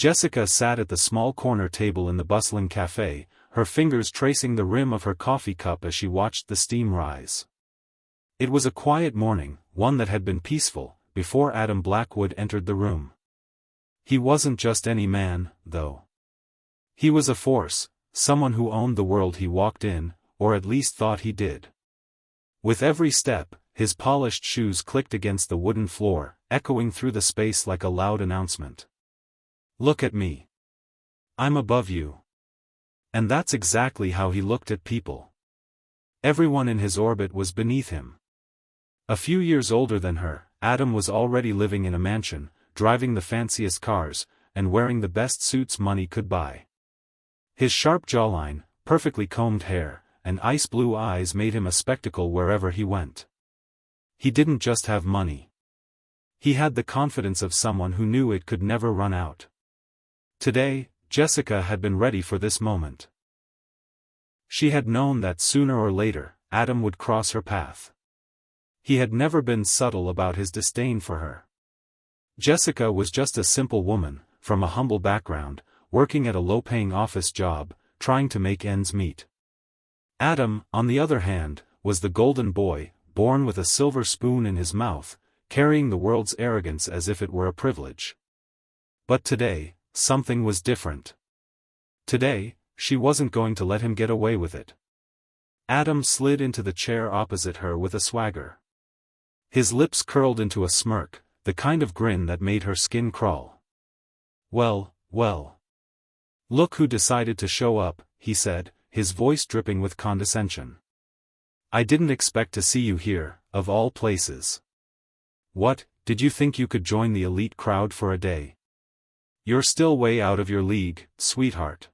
Jessica sat at the small corner table in the bustling cafe, her fingers tracing the rim of her coffee cup as she watched the steam rise. It was a quiet morning, one that had been peaceful, before Adam Blackwood entered the room. He wasn't just any man, though. He was a force, someone who owned the world he walked in, or at least thought he did. With every step, his polished shoes clicked against the wooden floor, echoing through the space like a loud announcement. Look at me. I'm above you. And that's exactly how he looked at people. Everyone in his orbit was beneath him. A few years older than her, Adam was already living in a mansion, driving the fanciest cars, and wearing the best suits money could buy. His sharp jawline, perfectly combed hair, and ice-blue eyes made him a spectacle wherever he went. He didn't just have money. He had the confidence of someone who knew it could never run out. Today, Jessica had been ready for this moment. She had known that sooner or later, Adam would cross her path. He had never been subtle about his disdain for her. Jessica was just a simple woman, from a humble background, working at a low-paying office job, trying to make ends meet. Adam, on the other hand, was the golden boy, born with a silver spoon in his mouth, carrying the world's arrogance as if it were a privilege. But today, something was different. Today, she wasn't going to let him get away with it. Adam slid into the chair opposite her with a swagger. His lips curled into a smirk, the kind of grin that made her skin crawl. Well, well. Look who decided to show up, he said, his voice dripping with condescension. I didn't expect to see you here, of all places. What, did you think you could join the elite crowd for a day? You're still way out of your league, sweetheart.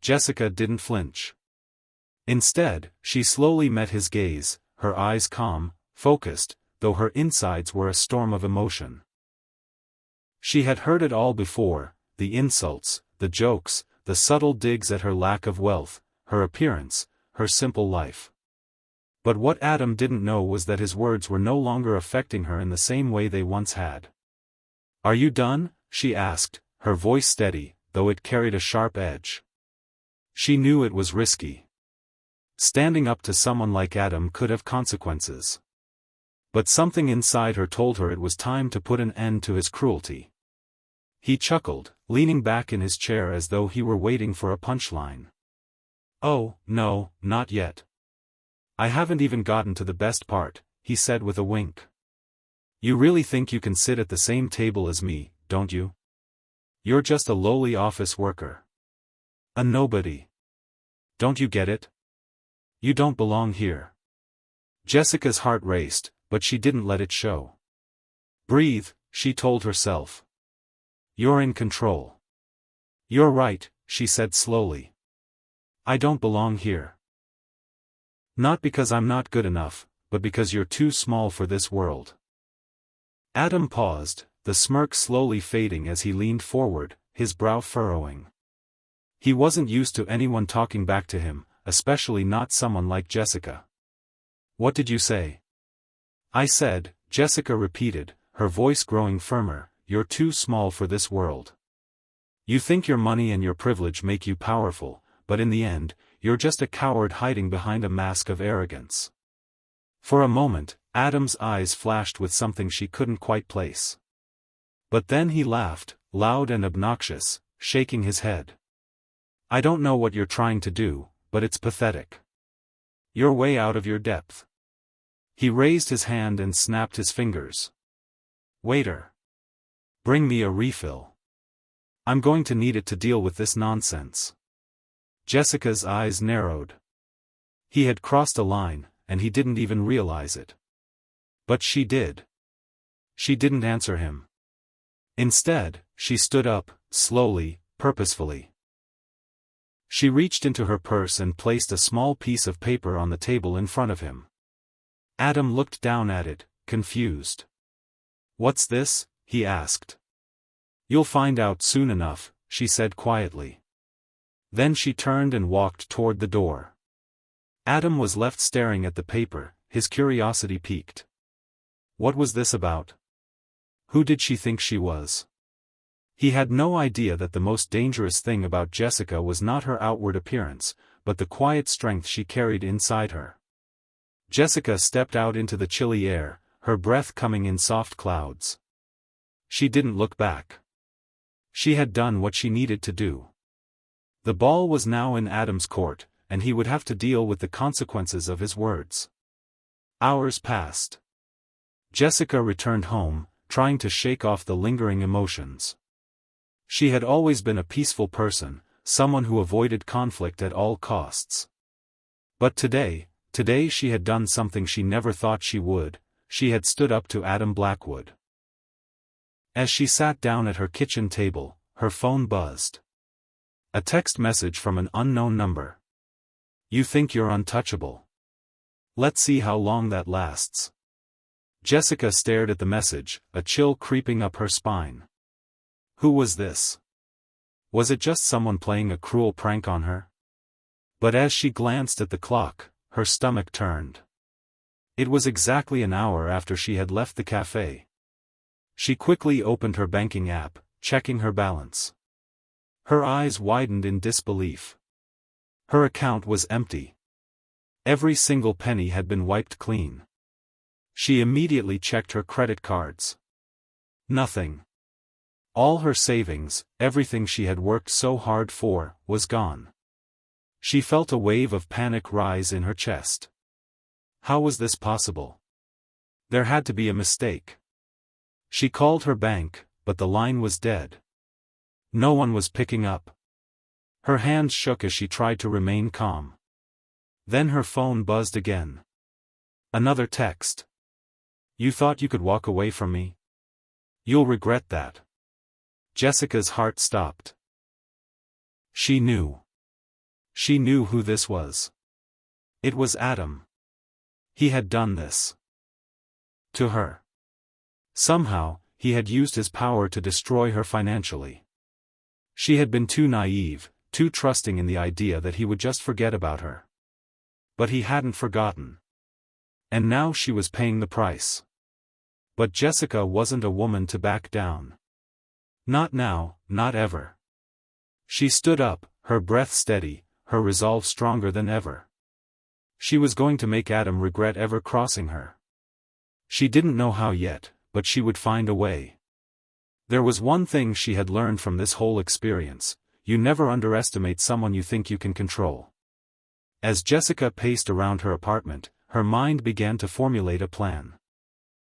Jessica didn't flinch. Instead, she slowly met his gaze, her eyes calm, focused, though her insides were a storm of emotion. She had heard it all before, the insults, the jokes, the subtle digs at her lack of wealth, her appearance, her simple life. But what Adam didn't know was that his words were no longer affecting her in the same way they once had. Are you done? She asked, her voice steady, though it carried a sharp edge. She knew it was risky. Standing up to someone like Adam could have consequences. But something inside her told her it was time to put an end to his cruelty. He chuckled, leaning back in his chair as though he were waiting for a punchline. Oh, no, not yet. I haven't even gotten to the best part, he said with a wink. You really think you can sit at the same table as me, don't you? You're just a lowly office worker. A nobody. Don't you get it? You don't belong here. Jessica's heart raced, but she didn't let it show. Breathe, she told herself. You're in control. You're right, she said slowly. I don't belong here. Not because I'm not good enough, but because you're too small for this world. Adam paused, the smirk slowly fading as he leaned forward, his brow furrowing. He wasn't used to anyone talking back to him, especially not someone like Jessica. What did you say? I said, Jessica repeated, her voice growing firmer, you're too small for this world. You think your money and your privilege make you powerful, but in the end, you're just a coward hiding behind a mask of arrogance. For a moment, Adam's eyes flashed with something she couldn't quite place. But then he laughed, loud and obnoxious, shaking his head. I don't know what you're trying to do, but it's pathetic. You're way out of your depth. He raised his hand and snapped his fingers. Waiter. Bring me a refill. I'm going to need it to deal with this nonsense. Jessica's eyes narrowed. He had crossed a line, and he didn't even realize it. But she did. She didn't answer him. Instead, she stood up, slowly, purposefully. She reached into her purse and placed a small piece of paper on the table in front of him. Adam looked down at it, confused. What's this? He asked. You'll find out soon enough, she said quietly. Then she turned and walked toward the door. Adam was left staring at the paper, his curiosity piqued. What was this about? Who did she think she was? He had no idea that the most dangerous thing about Jessica was not her outward appearance, but the quiet strength she carried inside her. Jessica stepped out into the chilly air, her breath coming in soft clouds. She didn't look back. She had done what she needed to do. The ball was now in Adam's court, and he would have to deal with the consequences of his words. Hours passed. Jessica returned home, trying to shake off the lingering emotions. She had always been a peaceful person, someone who avoided conflict at all costs. But today she had done something she never thought she would. She had stood up to Adam Blackwood. As she sat down at her kitchen table, her phone buzzed. A text message from an unknown number. "You think you're untouchable. Let's see how long that lasts." Jessica stared at the message, a chill creeping up her spine. Who was this? Was it just someone playing a cruel prank on her? But as she glanced at the clock, her stomach turned. It was exactly an hour after she had left the cafe. She quickly opened her banking app, checking her balance. Her eyes widened in disbelief. Her account was empty. Every single penny had been wiped clean. She immediately checked her credit cards. Nothing. All her savings, everything she had worked so hard for, was gone. She felt a wave of panic rise in her chest. How was this possible? There had to be a mistake. She called her bank, but the line was dead. No one was picking up. Her hands shook as she tried to remain calm. Then her phone buzzed again. Another text. "You thought you could walk away from me? You'll regret that." Jessica's heart stopped. She knew. She knew who this was. It was Adam. He had done this to her. Somehow, he had used his power to destroy her financially. She had been too naive, too trusting in the idea that he would just forget about her. But he hadn't forgotten. And now she was paying the price. But Jessica wasn't a woman to back down. Not now, not ever. She stood up, her breath steady, her resolve stronger than ever. She was going to make Adam regret ever crossing her. She didn't know how yet, but she would find a way. There was one thing she had learned from this whole experience: you never underestimate someone you think you can control. As Jessica paced around her apartment, her mind began to formulate a plan.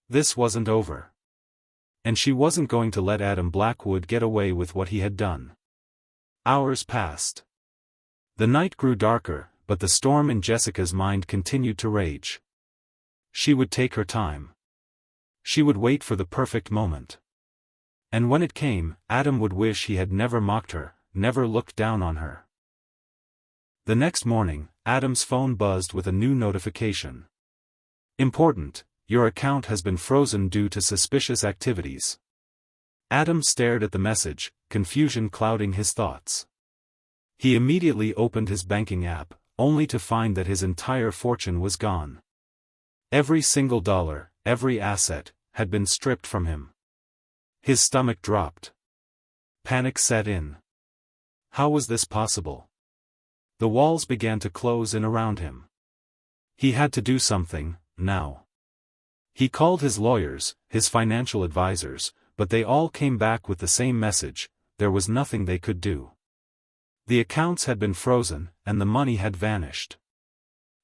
This wasn't over. And she wasn't going to let Adam Blackwood get away with what he had done. Hours passed. The night grew darker, but the storm in Jessica's mind continued to rage. She would take her time. She would wait for the perfect moment. And when it came, Adam would wish he had never mocked her, never looked down on her. The next morning, Adam's phone buzzed with a new notification. Important. Your account has been frozen due to suspicious activities. Adam stared at the message, confusion clouding his thoughts. He immediately opened his banking app, only to find that his entire fortune was gone. Every single dollar, every asset, had been stripped from him. His stomach dropped. Panic set in. How was this possible? The walls began to close in around him. He had to do something, now. He called his lawyers, his financial advisors, but they all came back with the same message: there was nothing they could do. The accounts had been frozen, and the money had vanished.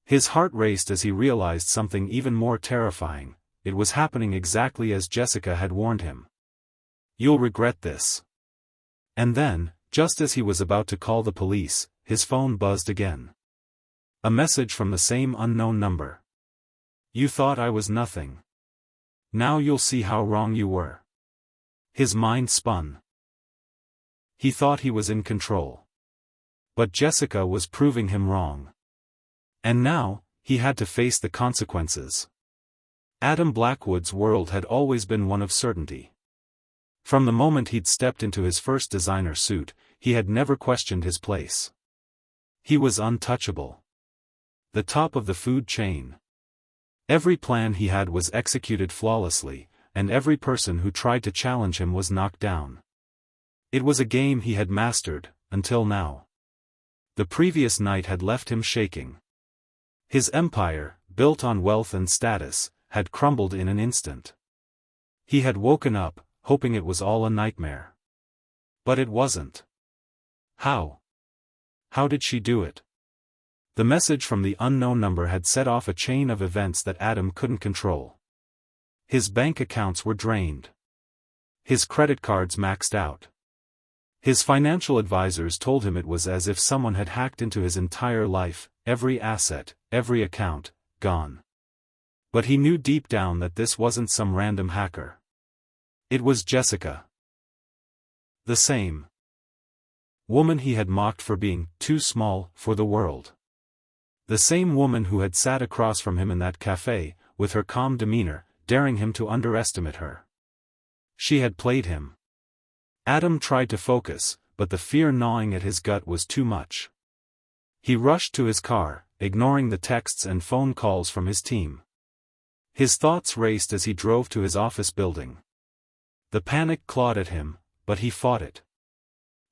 His heart raced as he realized something even more terrifying: it was happening exactly as Jessica had warned him. "You'll regret this." And then, just as he was about to call the police, his phone buzzed again. A message from the same unknown number. "You thought I was nothing. Now you'll see how wrong you were." His mind spun. He thought he was in control. But Jessica was proving him wrong. And now, he had to face the consequences. Adam Blackwood's world had always been one of certainty. From the moment he'd stepped into his first designer suit, he had never questioned his place. He was untouchable. The top of the food chain. Every plan he had was executed flawlessly, and every person who tried to challenge him was knocked down. It was a game he had mastered, until now. The previous night had left him shaking. His empire, built on wealth and status, had crumbled in an instant. He had woken up, hoping it was all a nightmare. But it wasn't. How? How did she do it? The message from the unknown number had set off a chain of events that Adam couldn't control. His bank accounts were drained. His credit cards maxed out. His financial advisors told him it was as if someone had hacked into his entire life, every asset, every account, gone. But he knew deep down that this wasn't some random hacker. It was Jessica. The same woman he had mocked for being too small for the world. The same woman who had sat across from him in that cafe, with her calm demeanor, daring him to underestimate her. She had played him. Adam tried to focus, but the fear gnawing at his gut was too much. He rushed to his car, ignoring the texts and phone calls from his team. His thoughts raced as he drove to his office building. The panic clawed at him, but he fought it.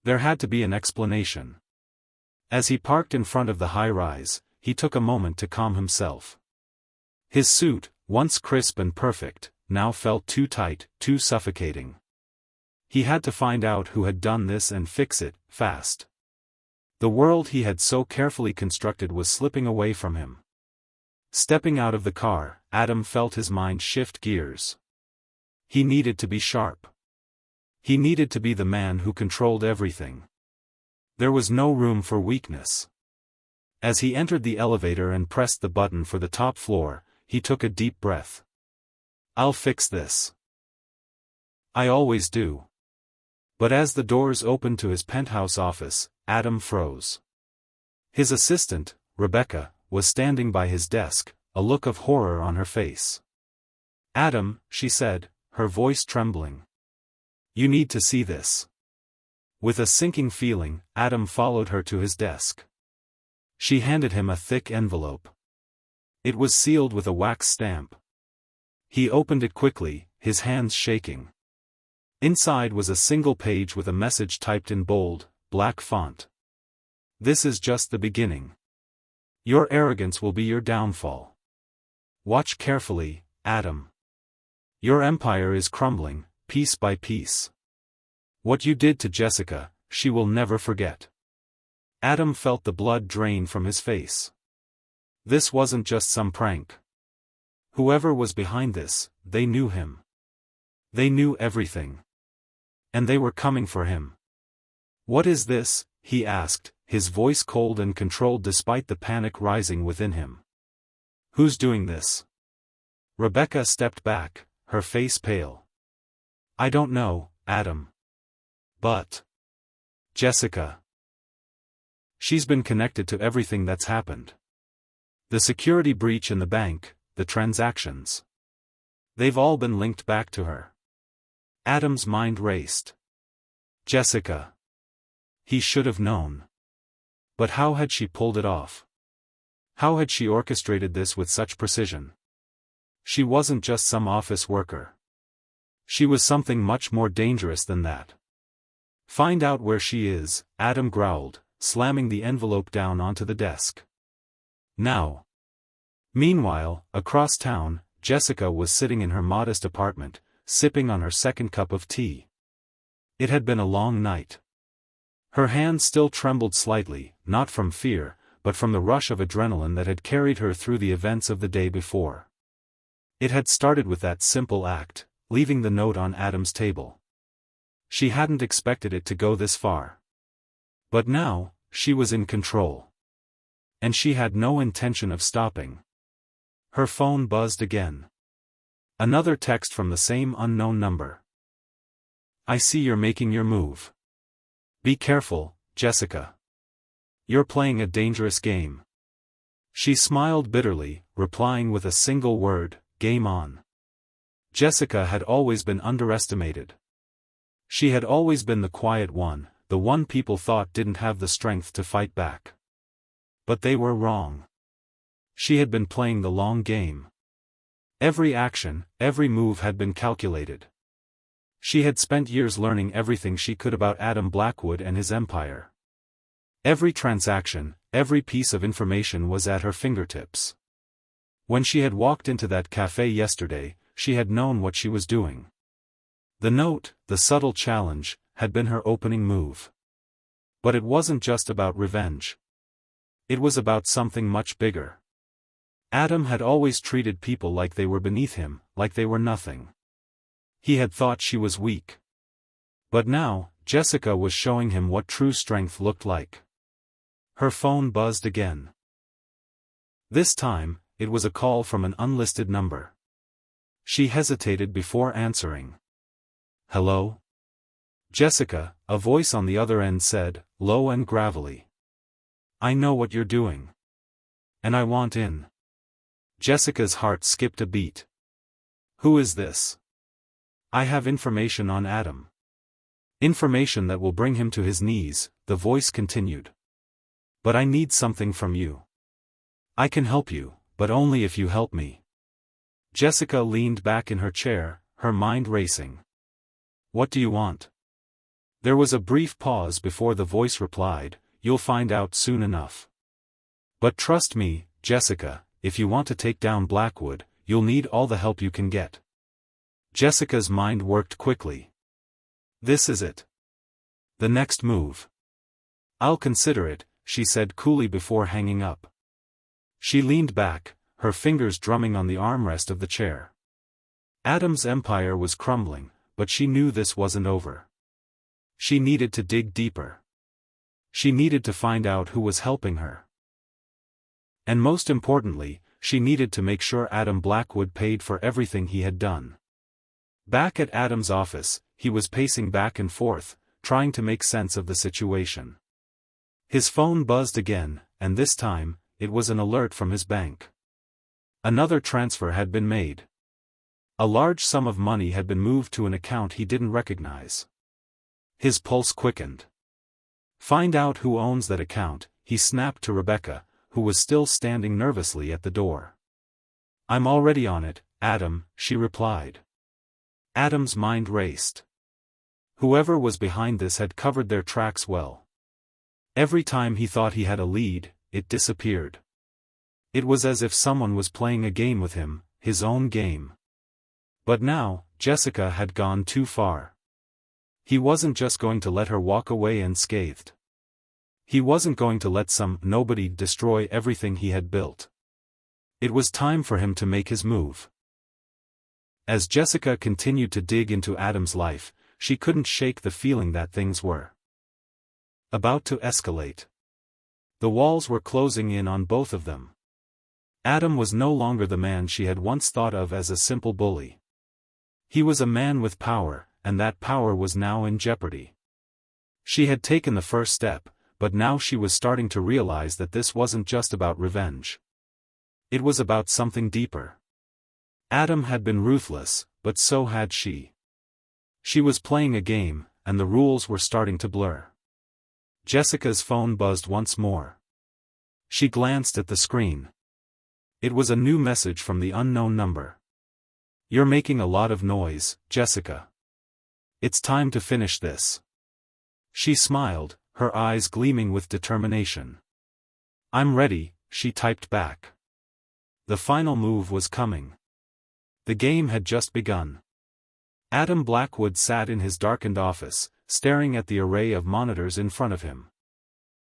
There had to be an explanation. As he parked in front of the high-rise, he took a moment to calm himself. His suit, once crisp and perfect, now felt too tight, too suffocating. He had to find out who had done this and fix it, fast. The world he had so carefully constructed was slipping away from him. Stepping out of the car, Adam felt his mind shift gears. He needed to be sharp. He needed to be the man who controlled everything. There was no room for weakness. As he entered the elevator and pressed the button for the top floor, he took a deep breath. "I'll fix this. I always do." But as the doors opened to his penthouse office, Adam froze. His assistant, Rebecca, was standing by his desk, a look of horror on her face. "Adam," she said, her voice trembling. "You need to see this." With a sinking feeling, Adam followed her to his desk. She handed him a thick envelope. It was sealed with a wax stamp. He opened it quickly, his hands shaking. Inside was a single page with a message typed in bold, black font. "This is just the beginning. Your arrogance will be your downfall. Watch carefully, Adam. Your empire is crumbling, piece by piece. What you did to Jessica, she will never forget." Adam felt the blood drain from his face. This wasn't just some prank. Whoever was behind this, they knew him. They knew everything. And they were coming for him. "What is this?" he asked, his voice cold and controlled despite the panic rising within him. "Who's doing this?" Rebecca stepped back, her face pale. "I don't know, Adam. But Jessica. She's been connected to everything that's happened. The security breach in the bank, the transactions. They've all been linked back to her." Adam's mind raced. Jessica. He should have known. But how had she pulled it off? How had she orchestrated this with such precision? She wasn't just some office worker. She was something much more dangerous than that. "Find out where she is," Adam growled, slamming the envelope down onto the desk. "Now." Meanwhile, across town, Jessica was sitting in her modest apartment, sipping on her second cup of tea. It had been a long night. Her hand still trembled slightly, not from fear, but from the rush of adrenaline that had carried her through the events of the day before. It had started with that simple act, leaving the note on Adam's table. She hadn't expected it to go this far. But now, she was in control. And she had no intention of stopping. Her phone buzzed again. Another text from the same unknown number. "I see you're making your move. Be careful, Jessica. You're playing a dangerous game." She smiled bitterly, replying with a single word, "Game on." Jessica had always been underestimated. She had always been the quiet one, the one people thought didn't have the strength to fight back. But they were wrong. She had been playing the long game. Every action, every move had been calculated. She had spent years learning everything she could about Adam Blackwood and his empire. Every transaction, every piece of information was at her fingertips. When she had walked into that cafe yesterday, she had known what she was doing. The note, the subtle challenge, had been her opening move. But it wasn't just about revenge. It was about something much bigger. Adam had always treated people like they were beneath him, like they were nothing. He had thought she was weak. But now, Jessica was showing him what true strength looked like. Her phone buzzed again. This time, it was a call from an unlisted number. She hesitated before answering. "Hello?" "Jessica," a voice on the other end said, low and gravelly. "I know what you're doing. And I want in." Jessica's heart skipped a beat. "Who is this?" "I have information on Adam." "Information that will bring him to his knees," the voice continued. "But I need something from you. I can help you, but only if you help me." Jessica leaned back in her chair, her mind racing. "What do you want?" There was a brief pause before the voice replied, "You'll find out soon enough. But trust me, Jessica, if you want to take down Blackwood, you'll need all the help you can get." Jessica's mind worked quickly. This is it. The next move. "I'll consider it," she said coolly before hanging up. She leaned back, her fingers drumming on the armrest of the chair. Adam's empire was crumbling, but she knew this wasn't over. She needed to dig deeper. She needed to find out who was helping her. And most importantly, she needed to make sure Adam Blackwood paid for everything he had done. Back at Adam's office, he was pacing back and forth, trying to make sense of the situation. His phone buzzed again, and this time, it was an alert from his bank. Another transfer had been made. A large sum of money had been moved to an account he didn't recognize. His pulse quickened. "Find out who owns that account," he snapped to Rebecca, who was still standing nervously at the door. "I'm already on it, Adam," she replied. Adam's mind raced. Whoever was behind this had covered their tracks well. Every time he thought he had a lead, it disappeared. It was as if someone was playing a game with him, his own game. But now, Jessica had gone too far. He wasn't just going to let her walk away unscathed. He wasn't going to let some nobody destroy everything he had built. It was time for him to make his move. As Jessica continued to dig into Adam's life, she couldn't shake the feeling that things were about to escalate. The walls were closing in on both of them. Adam was no longer the man she had once thought of as a simple bully. He was a man with power, and that power was now in jeopardy. She had taken the first step, but now she was starting to realize that this wasn't just about revenge. It was about something deeper. Adam had been ruthless, but so had she. She was playing a game, and the rules were starting to blur. Jessica's phone buzzed once more. She glanced at the screen. It was a new message from the unknown number. "You're making a lot of noise, Jessica. It's time to finish this." She smiled, her eyes gleaming with determination. "I'm ready," she typed back. The final move was coming. The game had just begun. Adam Blackwood sat in his darkened office, staring at the array of monitors in front of him.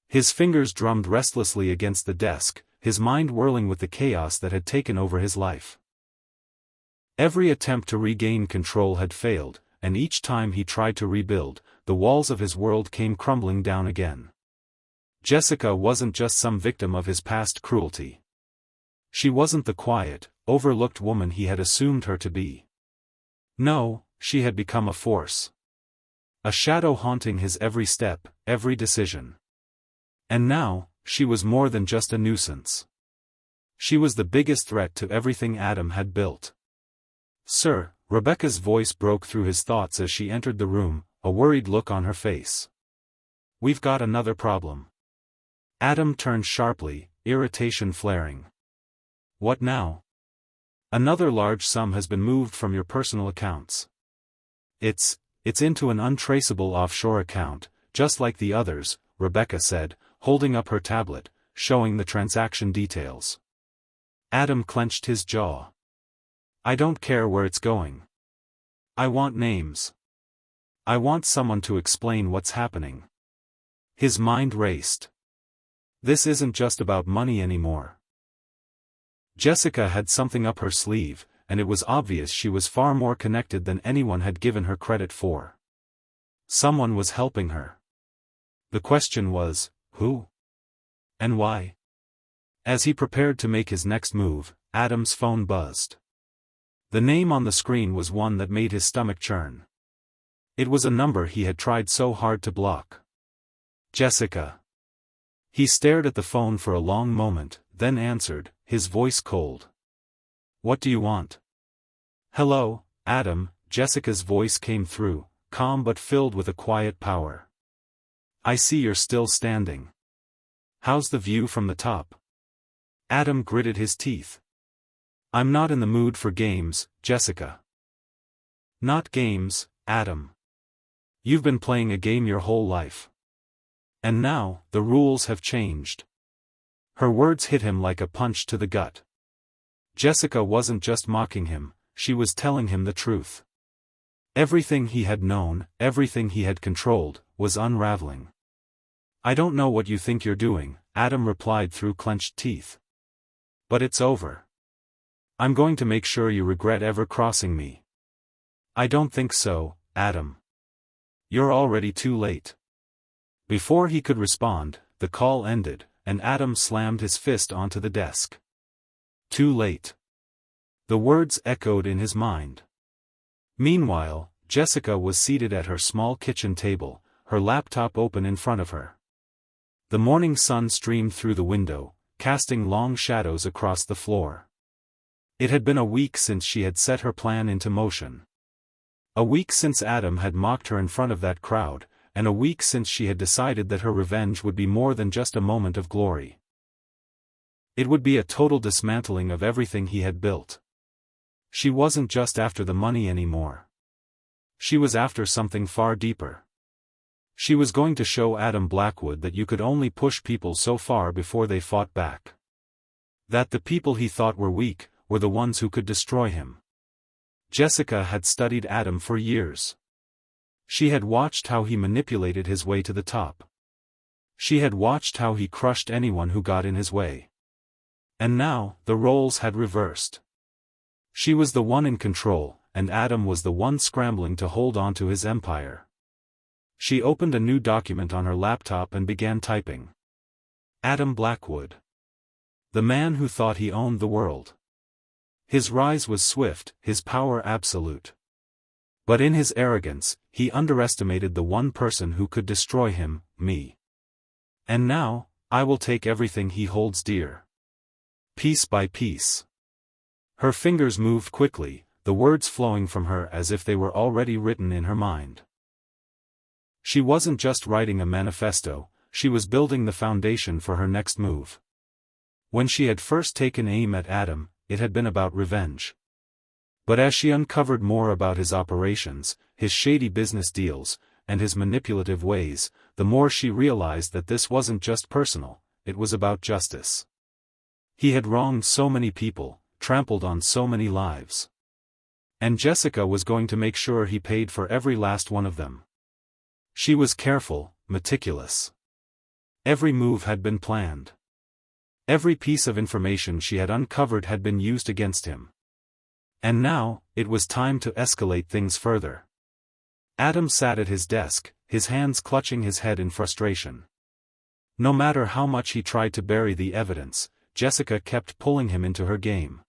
His fingers drummed restlessly against the desk, his mind whirling with the chaos that had taken over his life. Every attempt to regain control had failed, and each time he tried to rebuild, the walls of his world came crumbling down again. Jessica wasn't just some victim of his past cruelty. She wasn't the quiet, overlooked woman he had assumed her to be. No, she had become a force. A shadow haunting his every step, every decision. And now, she was more than just a nuisance. She was the biggest threat to everything Adam had built. "Sir," Rebecca's voice broke through his thoughts as she entered the room, a worried look on her face. "We've got another problem." Adam turned sharply, irritation flaring. "What now?" "Another large sum has been moved from your personal accounts. It's into an untraceable offshore account, just like the others, Rebecca said, holding up her tablet, showing the transaction details. Adam clenched his jaw. I don't care where it's going. I want names. I want someone to explain what's happening. His mind raced. This isn't just about money anymore. Jessica had something up her sleeve, and it was obvious she was far more connected than anyone had given her credit for. Someone was helping her. The question was, who? And why? As he prepared to make his next move, Adam's phone buzzed. The name on the screen was one that made his stomach churn. It was a number he had tried so hard to block. Jessica. He stared at the phone for a long moment, then answered, his voice cold. What do you want? Hello, Adam, Jessica's voice came through, calm but filled with a quiet power. I see you're still standing. How's the view from the top? Adam gritted his teeth. I'm not in the mood for games, Jessica. Not games, Adam. You've been playing a game your whole life. And now, the rules have changed. Her words hit him like a punch to the gut. Jessica wasn't just mocking him, she was telling him the truth. Everything he had known, everything he had controlled, was unraveling. I don't know what you think you're doing, Adam replied through clenched teeth. But it's over. I'm going to make sure you regret ever crossing me. I don't think so, Adam. You're already too late. Before he could respond, the call ended, and Adam slammed his fist onto the desk. Too late. The words echoed in his mind. Meanwhile, Jessica was seated at her small kitchen table, her laptop open in front of her. The morning sun streamed through the window, casting long shadows across the floor. It had been a week since she had set her plan into motion. A week since Adam had mocked her in front of that crowd, and a week since she had decided that her revenge would be more than just a moment of glory. It would be a total dismantling of everything he had built. She wasn't just after the money anymore. She was after something far deeper. She was going to show Adam Blackwood that you could only push people so far before they fought back. That the people he thought were weak, were the ones who could destroy him. Jessica had studied Adam for years. She had watched how he manipulated his way to the top. She had watched how he crushed anyone who got in his way. And now, the roles had reversed. She was the one in control, and Adam was the one scrambling to hold on to his empire. She opened a new document on her laptop and began typing. Adam Blackwood. The man who thought he owned the world. His rise was swift, his power absolute. But in his arrogance, he underestimated the one person who could destroy him, me. And now, I will take everything he holds dear. Piece by piece. Her fingers moved quickly, the words flowing from her as if they were already written in her mind. She wasn't just writing a manifesto, she was building the foundation for her next move. When she had first taken aim at Adam, it had been about revenge. But as she uncovered more about his operations, his shady business deals, and his manipulative ways, the more she realized that this wasn't just personal, it was about justice. He had wronged so many people, trampled on so many lives. And Jessica was going to make sure he paid for every last one of them. She was careful, meticulous. Every move had been planned. Every piece of information she had uncovered had been used against him. And now, it was time to escalate things further. Adam sat at his desk, his hands clutching his head in frustration. No matter how much he tried to bury the evidence, Jessica kept pulling him into her game.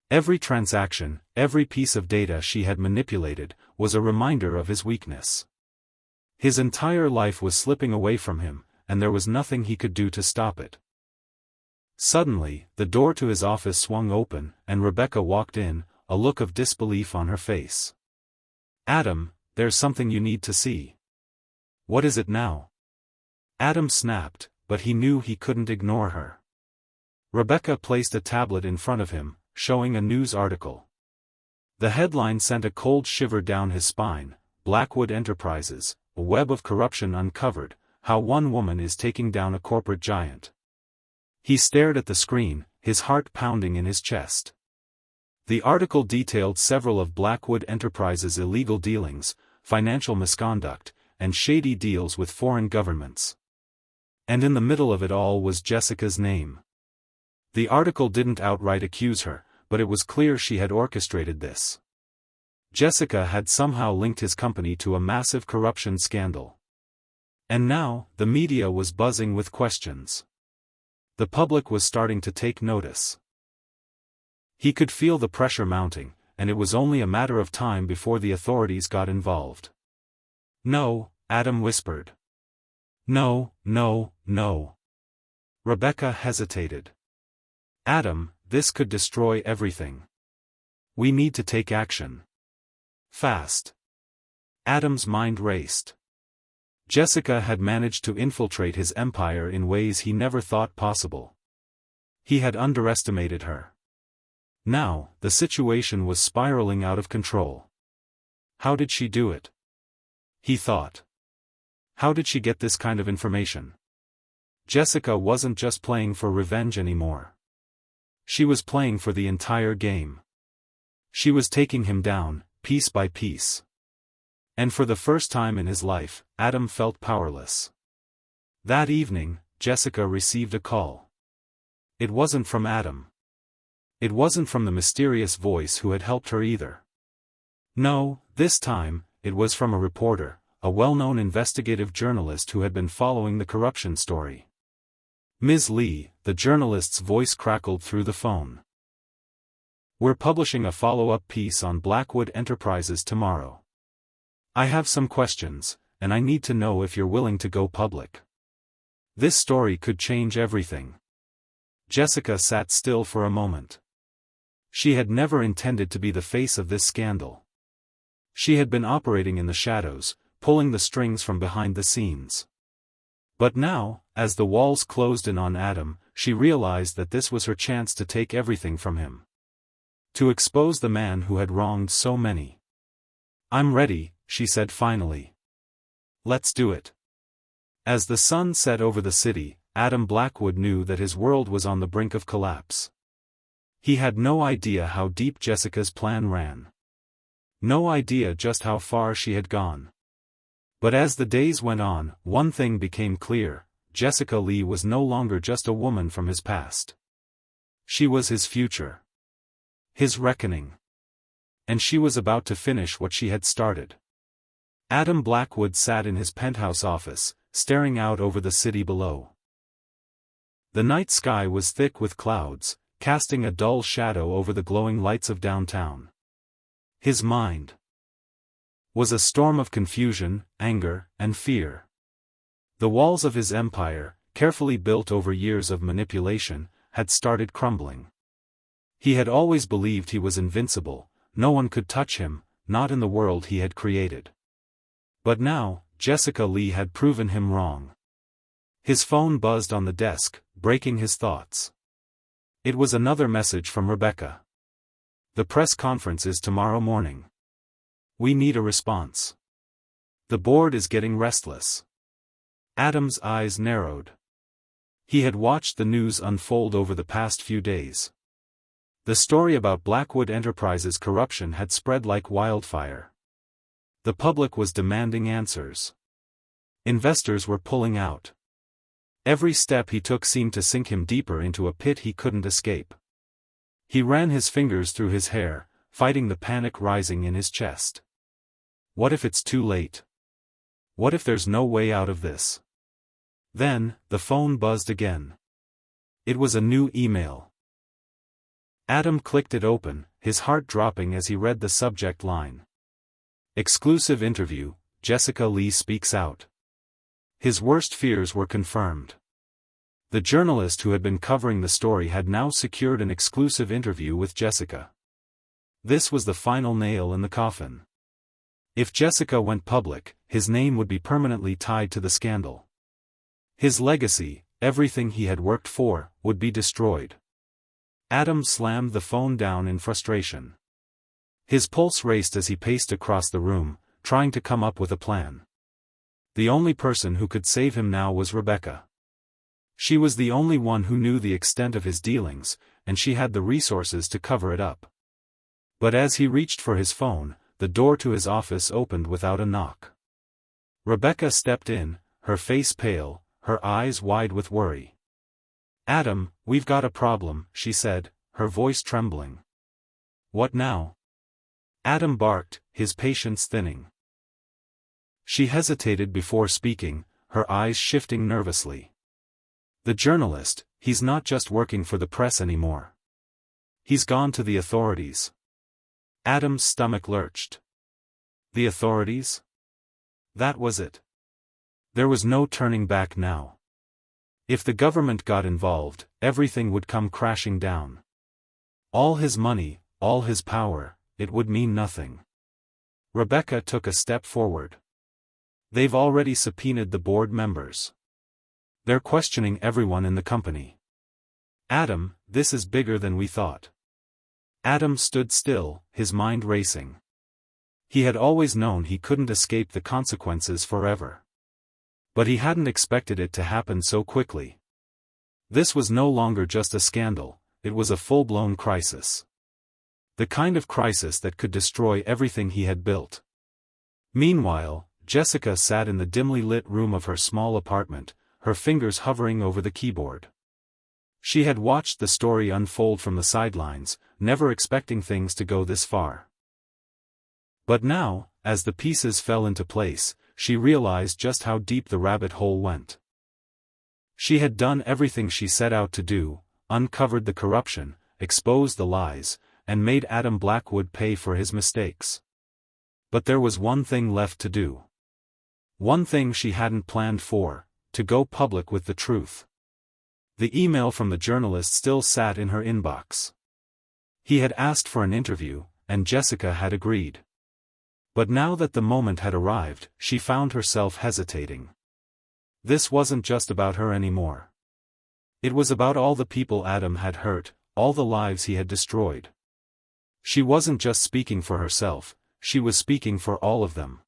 Every transaction, every piece of data she had manipulated, was a reminder of his weakness. His entire life was slipping away from him, and there was nothing he could do to stop it. Suddenly, the door to his office swung open, and Rebecca walked in, a look of disbelief on her face. Adam, there's something you need to see. What is it now? Adam snapped, but he knew he couldn't ignore her. Rebecca placed a tablet in front of him, showing a news article. The headline sent a cold shiver down his spine. Blackwood Enterprises, a web of corruption uncovered, how one woman is taking down a corporate giant. He stared at the screen, his heart pounding in his chest. The article detailed several of Blackwood Enterprises' illegal dealings, financial misconduct, and shady deals with foreign governments. And in the middle of it all was Jessica's name. The article didn't outright accuse her, but it was clear she had orchestrated this. Jessica had somehow linked his company to a massive corruption scandal. And now, the media was buzzing with questions. The public was starting to take notice. He could feel the pressure mounting, and it was only a matter of time before the authorities got involved. "No," Adam whispered. "No, no, no." Rebecca hesitated. "Adam, this could destroy everything. We need to take action. Fast." Adam's mind raced. Jessica had managed to infiltrate his empire in ways he never thought possible. He had underestimated her. Now, the situation was spiraling out of control. How did she do it? He thought. How did she get this kind of information? Jessica wasn't just playing for revenge anymore. She was playing for the entire game. She was taking him down, piece by piece. And for the first time in his life, Adam felt powerless. That evening, Jessica received a call. It wasn't from Adam. It wasn't from the mysterious voice who had helped her either. No, this time, it was from a reporter, a well-known investigative journalist who had been following the corruption story. "Ms. Lee," the journalist's voice crackled through the phone. "We're publishing a follow-up piece on Blackwood Enterprises tomorrow. I have some questions, and I need to know if you're willing to go public. This story could change everything." Jessica sat still for a moment. She had never intended to be the face of this scandal. She had been operating in the shadows, pulling the strings from behind the scenes. But now, as the walls closed in on Adam, she realized that this was her chance to take everything from him. To expose the man who had wronged so many. "I'm ready," she said finally. "Let's do it." As the sun set over the city, Adam Blackwood knew that his world was on the brink of collapse. He had no idea how deep Jessica's plan ran. No idea just how far she had gone. But as the days went on, one thing became clear: Jessica Lee was no longer just a woman from his past. She was his future. His reckoning. And she was about to finish what she had started. Adam Blackwood sat in his penthouse office, staring out over the city below. The night sky was thick with clouds, casting a dull shadow over the glowing lights of downtown. His mind was a storm of confusion, anger, and fear. The walls of his empire, carefully built over years of manipulation, had started crumbling. He had always believed he was invincible, no one could touch him, not in the world he had created. But now, Jessica Lee had proven him wrong. His phone buzzed on the desk, breaking his thoughts. It was another message from Rebecca. "The press conference is tomorrow morning. We need a response. The board is getting restless." Adam's eyes narrowed. He had watched the news unfold over the past few days. The story about Blackwood Enterprises' corruption had spread like wildfire. The public was demanding answers. Investors were pulling out. Every step he took seemed to sink him deeper into a pit he couldn't escape. He ran his fingers through his hair, fighting the panic rising in his chest. What if it's too late? What if there's no way out of this? Then, the phone buzzed again. It was a new email. Adam clicked it open, his heart dropping as he read the subject line. "Exclusive interview, Jessica Lee speaks out." His worst fears were confirmed. The journalist who had been covering the story had now secured an exclusive interview with Jessica. This was the final nail in the coffin. If Jessica went public, his name would be permanently tied to the scandal. His legacy, everything he had worked for, would be destroyed. Adam slammed the phone down in frustration. His pulse raced as he paced across the room, trying to come up with a plan. The only person who could save him now was Rebecca. She was the only one who knew the extent of his dealings, and she had the resources to cover it up. But as he reached for his phone, the door to his office opened without a knock. Rebecca stepped in, her face pale, her eyes wide with worry. "Adam, we've got a problem," she said, her voice trembling. "What now?" Adam barked, his patience thinning. She hesitated before speaking, her eyes shifting nervously. "The journalist, he's not just working for the press anymore. He's gone to the authorities." Adam's stomach lurched. The authorities? That was it. There was no turning back now. If the government got involved, everything would come crashing down. All his money, all his power, it would mean nothing. Rebecca took a step forward. "They've already subpoenaed the board members. They're questioning everyone in the company. Adam, this is bigger than we thought." Adam stood still, his mind racing. He had always known he couldn't escape the consequences forever. But he hadn't expected it to happen so quickly. This was no longer just a scandal, it was a full-blown crisis. The kind of crisis that could destroy everything he had built. Meanwhile, Jessica sat in the dimly lit room of her small apartment, her fingers hovering over the keyboard. She had watched the story unfold from the sidelines, never expecting things to go this far. But now, as the pieces fell into place, she realized just how deep the rabbit hole went. She had done everything she set out to do, uncovered the corruption, exposed the lies, and made Adam Blackwood pay for his mistakes. But there was one thing left to do. One thing she hadn't planned for, to go public with the truth. The email from the journalist still sat in her inbox. He had asked for an interview, and Jessica had agreed. But now that the moment had arrived, she found herself hesitating. This wasn't just about her anymore. It was about all the people Adam had hurt, all the lives he had destroyed. She wasn't just speaking for herself, she was speaking for all of them.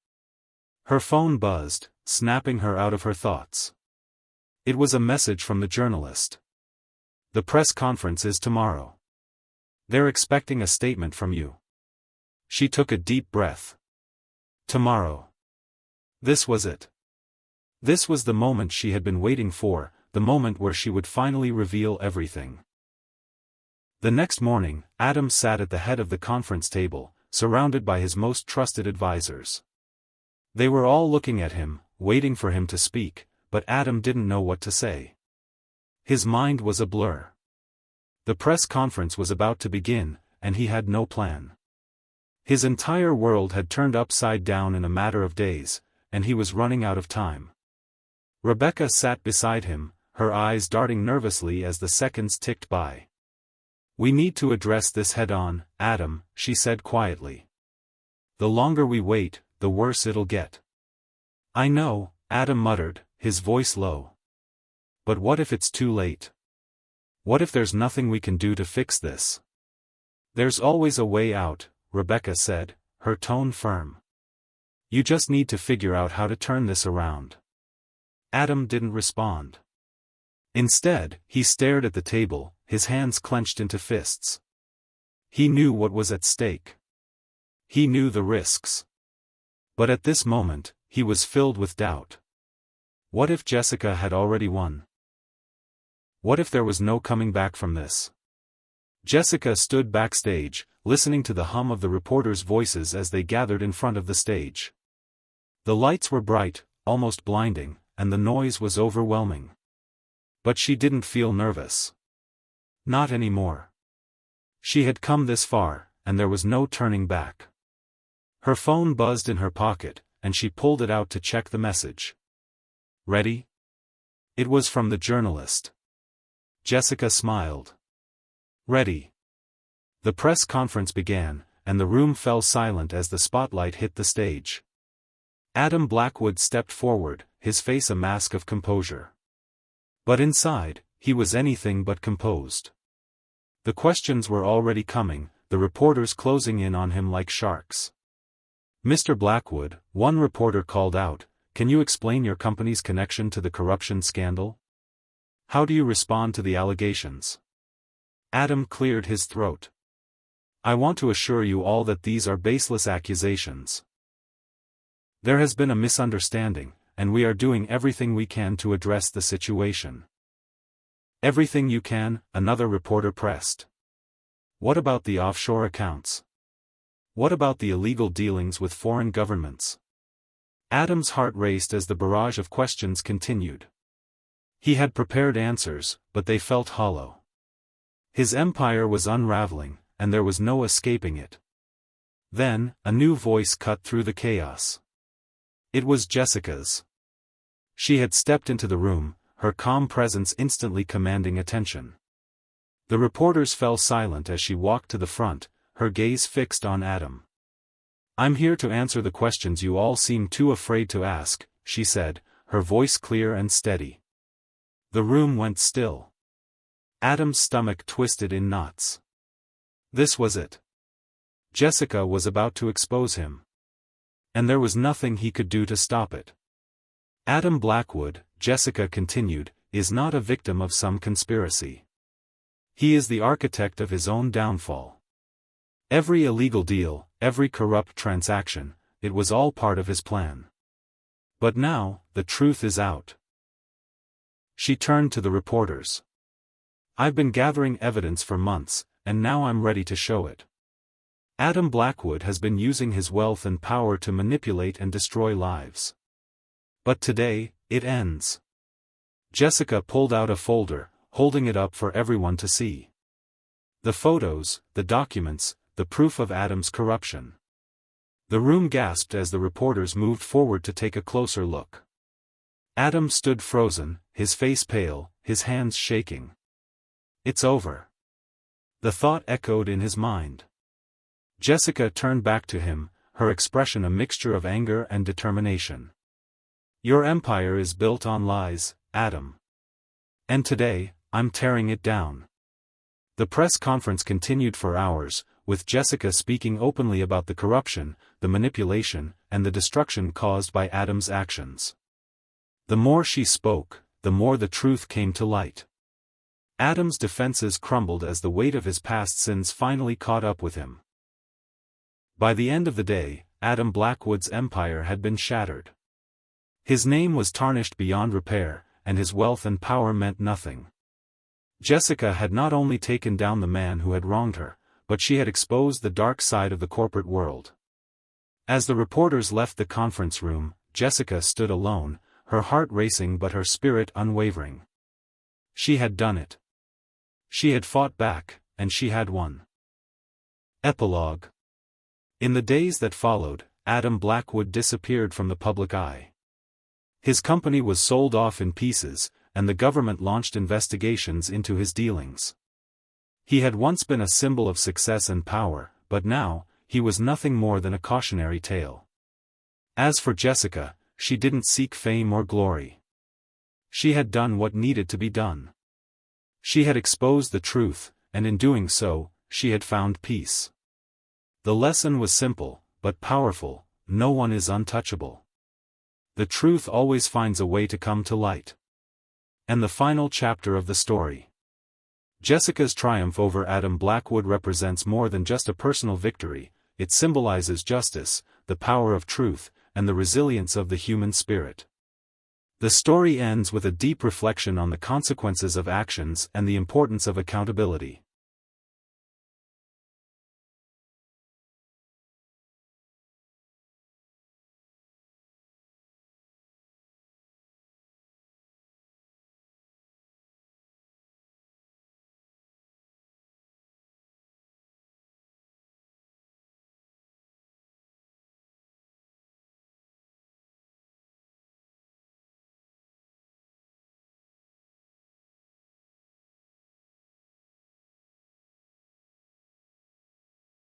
Her phone buzzed, snapping her out of her thoughts. It was a message from the journalist. "The press conference is tomorrow. They're expecting a statement from you." She took a deep breath. Tomorrow. This was it. This was the moment she had been waiting for, the moment where she would finally reveal everything. The next morning, Adam sat at the head of the conference table, surrounded by his most trusted advisors. They were all looking at him, waiting for him to speak, but Adam didn't know what to say. His mind was a blur. The press conference was about to begin, and he had no plan. His entire world had turned upside down in a matter of days, and he was running out of time. Rebecca sat beside him, her eyes darting nervously as the seconds ticked by. "We need to address this head-on, Adam," she said quietly. "The longer we wait, the worse it'll get." "I know," Adam muttered, his voice low. "But what if it's too late? What if there's nothing we can do to fix this?" "There's always a way out," Rebecca said, her tone firm. "You just need to figure out how to turn this around." Adam didn't respond. Instead, he stared at the table, his hands clenched into fists. He knew what was at stake. He knew the risks. But at this moment, he was filled with doubt. What if Jessica had already won? What if there was no coming back from this? Jessica stood backstage, listening to the hum of the reporters' voices as they gathered in front of the stage. The lights were bright, almost blinding, and the noise was overwhelming. But she didn't feel nervous. Not anymore. She had come this far, and there was no turning back. Her phone buzzed in her pocket, and she pulled it out to check the message. "Ready?" It was from the journalist. Jessica smiled. "Ready." The press conference began, and the room fell silent as the spotlight hit the stage. Adam Blackwood stepped forward, his face a mask of composure. But inside, he was anything but composed. The questions were already coming, the reporters closing in on him like sharks. Mr. Blackwood, one reporter called out, can you explain your company's connection to the corruption scandal? How do you respond to the allegations? Adam cleared his throat. I want to assure you all that these are baseless accusations. There has been a misunderstanding, and we are doing everything we can to address the situation. Everything you can, another reporter pressed. What about the offshore accounts? What about the illegal dealings with foreign governments? Adam's heart raced as the barrage of questions continued. He had prepared answers, but they felt hollow. His empire was unraveling, and there was no escaping it. Then, a new voice cut through the chaos. It was Jessica's. She had stepped into the room, her calm presence instantly commanding attention. The reporters fell silent as she walked to the front, her gaze fixed on Adam. I'm here to answer the questions you all seem too afraid to ask, she said, her voice clear and steady. The room went still. Adam's stomach twisted in knots. This was it. Jessica was about to expose him. And there was nothing he could do to stop it. Adam Blackwood, Jessica continued, is not a victim of some conspiracy. He is the architect of his own downfall. Every illegal deal, every corrupt transaction, it was all part of his plan. But now, the truth is out. She turned to the reporters. I've been gathering evidence for months, and now I'm ready to show it. Adam Blackwood has been using his wealth and power to manipulate and destroy lives. But today, it ends. Jessica pulled out a folder, holding it up for everyone to see. The photos, the documents, the proof of Adam's corruption. The room gasped as the reporters moved forward to take a closer look. Adam stood frozen, his face pale, his hands shaking. It's over. The thought echoed in his mind. Jessica turned back to him, her expression a mixture of anger and determination. Your empire is built on lies, Adam. And today, I'm tearing it down. The press conference continued for hours, with Jessica speaking openly about the corruption, the manipulation, and the destruction caused by Adam's actions. The more she spoke, the more the truth came to light. Adam's defenses crumbled as the weight of his past sins finally caught up with him. By the end of the day, Adam Blackwood's empire had been shattered. His name was tarnished beyond repair, and his wealth and power meant nothing. Jessica had not only taken down the man who had wronged her, but she had exposed the dark side of the corporate world. As the reporters left the conference room, Jessica stood alone, her heart racing but her spirit unwavering. She had done it. She had fought back, and she had won. Epilogue. In the days that followed, Adam Blackwood disappeared from the public eye. His company was sold off in pieces, and the government launched investigations into his dealings. He had once been a symbol of success and power, but now, he was nothing more than a cautionary tale. As for Jessica, she didn't seek fame or glory. She had done what needed to be done. She had exposed the truth, and in doing so, she had found peace. The lesson was simple, but powerful: no one is untouchable. The truth always finds a way to come to light. And the final chapter of the story. Jessica's triumph over Adam Blackwood represents more than just a personal victory, it symbolizes justice, the power of truth, and the resilience of the human spirit. The story ends with a deep reflection on the consequences of actions and the importance of accountability.